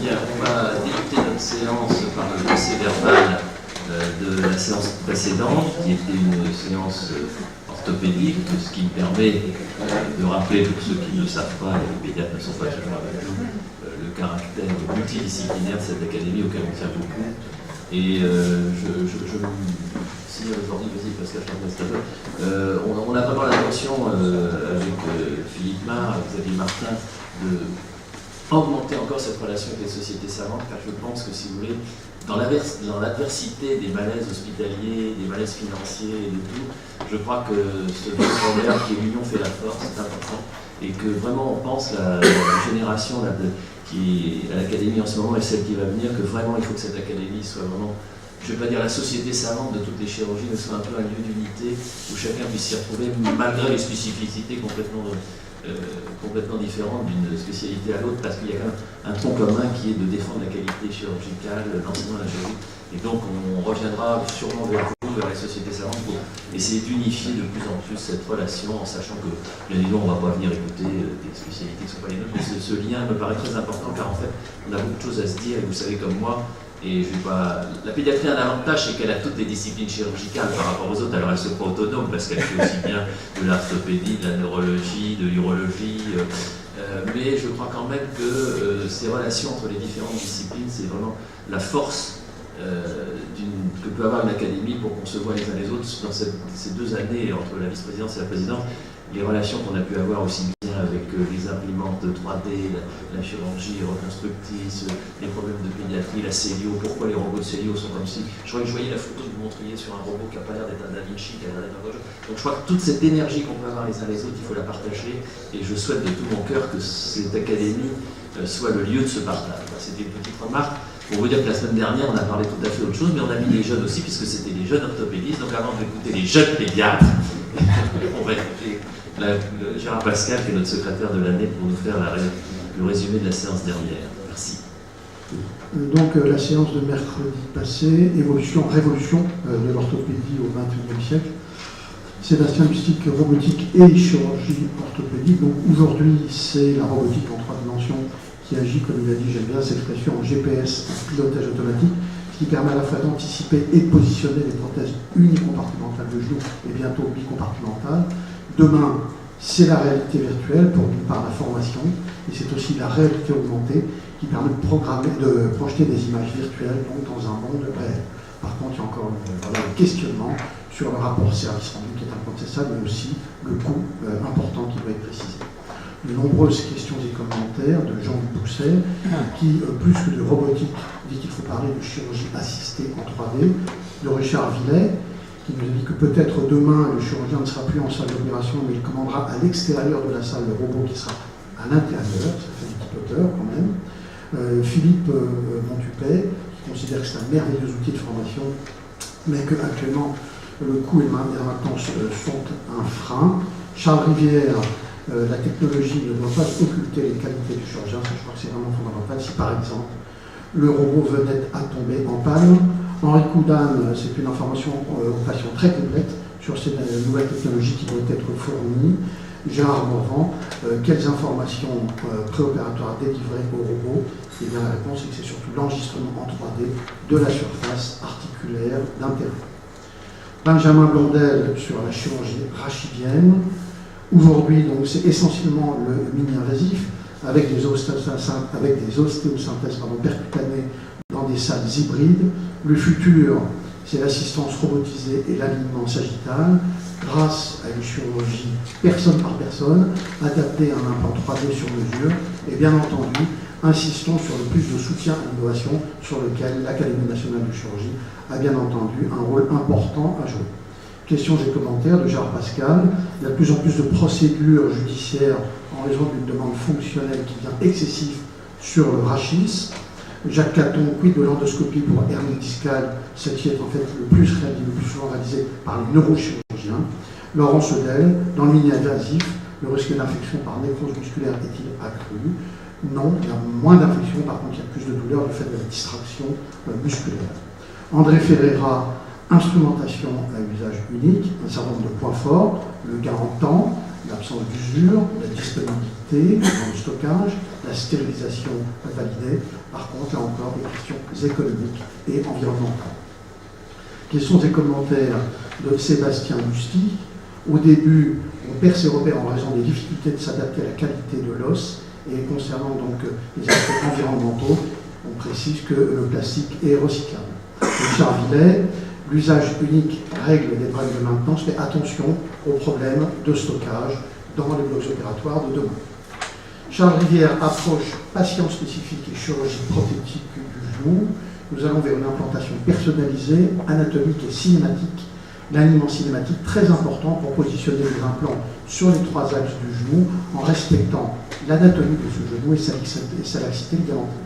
Bien, on va débuter notre séance par le procès-verbal de la séance précédente, qui était une séance orthopédique, ce qui me permet de rappeler pour ceux qui ne le savent pas, et les pédiatres ne sont pas toujours avec nous, le caractère multidisciplinaire de cette académie auquel on tient beaucoup. Et si aujourd'hui, vas-y Pascal, on a vraiment l'intention avec Philippe Mar, Xavier Martin, de augmenter encore cette relation avec les sociétés savantes, car je pense que, si vous voulez, dans l'adversité des malaises hospitaliers, des malaises financiers et de tout, je crois que ce proverbe qui est l'union fait la force, c'est important, et que vraiment on pense la génération qui est à l'académie en ce moment et celle qui va venir, que vraiment il faut que cette académie soit vraiment, je ne vais pas dire la société savante de toutes les chirurgies, mais soit un peu un lieu d'unité où chacun puisse s'y retrouver malgré les spécificités complètement différentes d'une spécialité à l'autre, parce qu'il y a quand même un tronc commun qui est de défendre la qualité chirurgicale, l'enseignement de la chirurgie. Et donc on reviendra sûrement vers vous, vers les sociétés savantes, pour essayer d'unifier de plus en plus cette relation, en sachant que, bien évidemment, on ne va pas venir écouter des spécialités qui ne sont pas les nôtres, mais ce lien me paraît très important, car en fait, on a beaucoup de choses à se dire, et vous savez comme moi, et je vais pas... La pédiatrie a un avantage, c'est qu'elle a toutes les disciplines chirurgicales par rapport aux autres. Alors elle ne se croit autonome parce qu'elle fait aussi bien de l'orthopédie, de la neurologie, de l'urologie. Mais je crois quand même que ces relations entre les différentes disciplines, c'est vraiment la force que peut avoir une académie pour qu'on se voit les uns les autres dans ces 2 années entre la vice-présidence et la présidence. Les relations qu'on a pu avoir aussi bien avec les imprimantes 3D, la chirurgie reconstructrice, les problèmes de pédiatrie, la cellio, pourquoi les robots de cellio sont comme si... Je crois que je voyais la photo que vous montriez sur un robot qui n'a pas l'air d'être un Da Vinci, qui a l'air d'être un... Donc je crois que toute cette énergie qu'on peut avoir les uns les autres, il faut la partager, et je souhaite de tout mon cœur que cette académie soit le lieu de ce partage. C'était une petite remarque. Pour vous dire que la semaine dernière, on a parlé tout à fait autre chose, mais on a mis les jeunes aussi, puisque c'était les jeunes orthopédistes. Donc avant d'écouter les jeunes pédiatres, on va écouter Gérard Pascal, qui est notre secrétaire de l'année, pour nous faire le résumé de la séance dernière. Merci. Donc la séance de mercredi passé, révolution de l'orthopédie au XXIe siècle. Sébastien Lustig, robotique et chirurgie orthopédique. Donc aujourd'hui, c'est la robotique en 3 dimensions qui agit, comme il a dit, j'aime bien cette expression, en GPS, en pilotage automatique, ce qui permet à la fois d'anticiper et de positionner les prothèses unicompartimentales de genoux et bientôt bicompartimentales. Demain, c'est la réalité virtuelle pour, d'une part, la formation, et c'est aussi la réalité augmentée qui permet de projeter des images virtuelles donc dans un monde réel. Par contre, il y a encore un questionnement sur le rapport service rendu qui est incontestable, mais aussi le coût important qui doit être précisé. De nombreuses questions et commentaires de Jean Bousset, qui, plus que de robotique, dit qu'il faut parler de chirurgie assistée en 3D, de Richard Villet, qui nous a dit que peut-être demain, le chirurgien ne sera plus en salle d'opération, mais il commandera à l'extérieur de la salle le robot qui sera à l'intérieur, ça fait une petite hauteur quand même. Philippe Montupet, qui considère que c'est un merveilleux outil de formation, mais qu'actuellement, le coût et la maintenance sont un frein. Charles Rivière, la technologie ne doit pas occulter les qualités du chirurgien, ça, je crois que c'est vraiment fondamental. Si par exemple, le robot venait à tomber en panne, Henri Coudane, c'est une information aux patients très complète sur ces nouvelles technologies qui doivent être fournies. Gérard Morvan, quelles informations préopératoires délivrer au robot? Et bien la réponse est que c'est surtout l'enregistrement en 3D de la surface articulaire d'intérieur. Benjamin Blondel sur la chirurgie rachidienne. Aujourd'hui, donc, c'est essentiellement le mini-invasif avec des ostéosynthèses percutanées dans des salles hybrides. Le futur, c'est l'assistance robotisée et l'alignement sagittal grâce à une chirurgie personne par personne, adaptée à un implant 3D sur mesure. Et bien entendu, insistons sur le plus de soutien à l'innovation sur lequel l'Académie nationale de chirurgie a bien entendu un rôle important à jouer. Questions et commentaires de Gérard Pascal. Il y a de plus en plus de procédures judiciaires en raison d'une demande fonctionnelle qui devient excessive sur le rachis. Jacques Caton, quid de l'endoscopie pour hernie discale, celle-ci est en fait le plus souvent réalisée par les neurochirurgiens. Laurent Sedel, dans le mini-invasif, le risque d'infection par nécrose musculaire est-il accru? Non, il y a moins d'infection, par contre il y a plus de douleur du fait de la distraction musculaire. André Ferreira, instrumentation à usage unique, un certain nombre de points forts, le gain en temps, l'absence d'usure, la disponibilité dans le stockage, la stérilisation validée. Par contre, là encore, des questions économiques et environnementales. Questions et commentaires de Sébastien Busti. Au début, on perd ses repères en raison des difficultés de s'adapter à la qualité de l'os. Et concernant donc les aspects environnementaux, on précise que le plastique est recyclable. Richard Villet, l'usage unique règle des problèmes de maintenance, mais attention aux problèmes de stockage dans les blocs opératoires de demain. Charles Rivière, approche patient spécifique et chirurgie prothétique du genou. Nous allons vers une implantation personnalisée, anatomique et cinématique. L'alignement cinématique très important pour positionner les implants sur les 3 axes du genou en respectant l'anatomie de ce genou et sa laxité ligamentaire.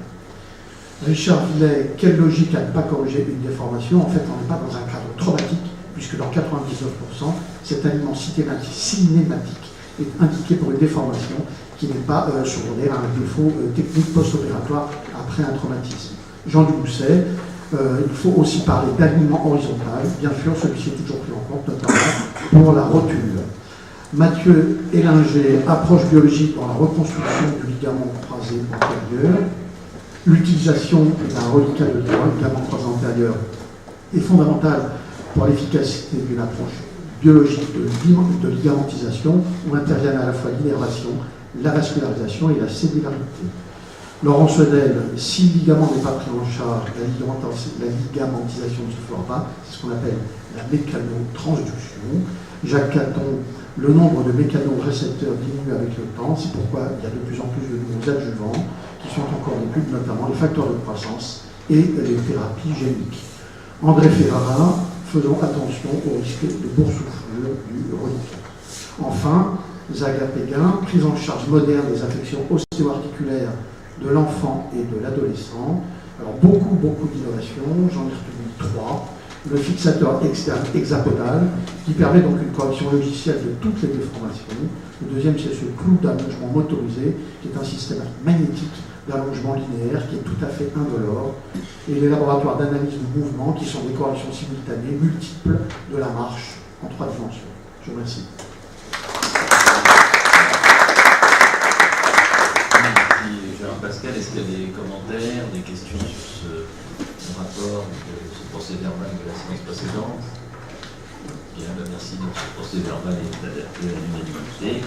Richard Villet, quelle logique à ne pas corriger une déformation? En fait, on n'est pas dans un cadre traumatique, puisque dans 99%, cet alignement cinématique est indiqué pour une déformation qui n'est pas secondaire à un défaut technique post-opératoire après un traumatisme. Jean Dubousset, il faut aussi parler d'alignement horizontal. Bien sûr, celui-ci est toujours pris en compte, notamment pour la rotule. Mathieu Hélinger, approche biologique dans la reconstruction du ligament croisé antérieur. L'utilisation d'un reliquat de droit, ligament croisé antérieur, est fondamentale pour l'efficacité d'une approche biologique de ligamentisation où interviennent à la fois l'innervation, la vascularisation et la cellularisation. Laurent Sedel, si le ligament n'est pas pris en charge, la ligamentisation ne se fera pas, c'est ce qu'on appelle la mécanotransduction. Jacques Caton, le nombre de mécanorécepteurs diminue avec le temps, c'est pourquoi il y a de plus en plus de nouveaux adjuvants qui sont encore d'étude, notamment les facteurs de croissance et les thérapies géniques. André Ferrara, faisons attention au risque de boursouflure du reliquat. Enfin, Zaga Péguin, prise en charge moderne des affections ostéo-articulaires de l'enfant et de l'adolescent. Alors beaucoup d'innovations, j'en ai retenu 3. Le fixateur externe hexapodal, qui permet donc une correction logicielle de toutes les déformations. Le deuxième, c'est ce clou d'allongement motorisé, qui est un système magnétique d'allongement linéaire, qui est tout à fait indolore. Et les laboratoires d'analyse du mouvement, qui sont des corrections simultanées, multiples, de la marche en 3 dimensions. Je vous remercie. Pascal, est-ce qu'il y a des commentaires, des questions sur ce rapport, ce procès-verbal de la séance précédente? Bien, merci. Donc ce procès-verbal est adapté à l'unanimité.